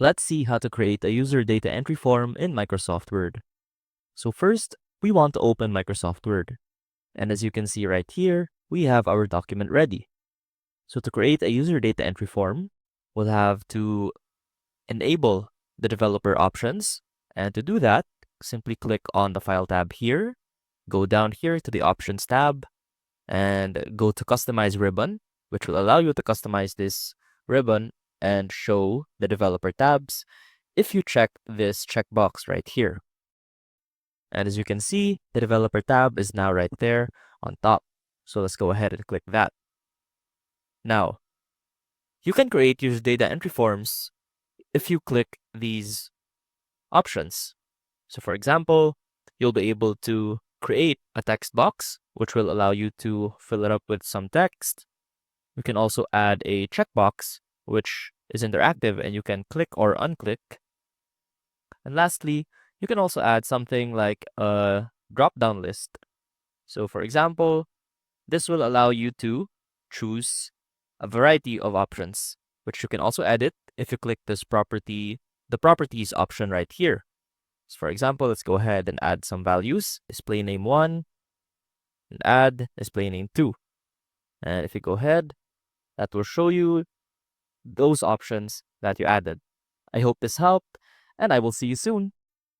Let's see how to create a user data entry form in Microsoft Word. So first, we want to open Microsoft Word. And as you can see right here, we have our document ready. So to create a user data entry form, we'll have to enable the developer options. And to do that, simply click on the File tab here, go down here to the Options tab, and go to Customize Ribbon, which will allow you to customize this ribbon and show the developer tabs if you check this checkbox right here. And as you can see, the developer tab is now right there on top. So let's go ahead and click that. Now, you can create user data entry forms if you click these options. So for example, you'll be able to create a text box, which will allow you to fill it up with some text. You can also add a checkbox, which is interactive and you can click or unclick. And lastly, you can also add something like a drop-down list. So for example, this will allow you to choose a variety of options, which you can also edit if you click this property, the properties option right here. So for example, let's go ahead and add some values, display name 1, and add display name 2. And if you go ahead, that will show you those options that you added. I hope this helped, and I will see you soon.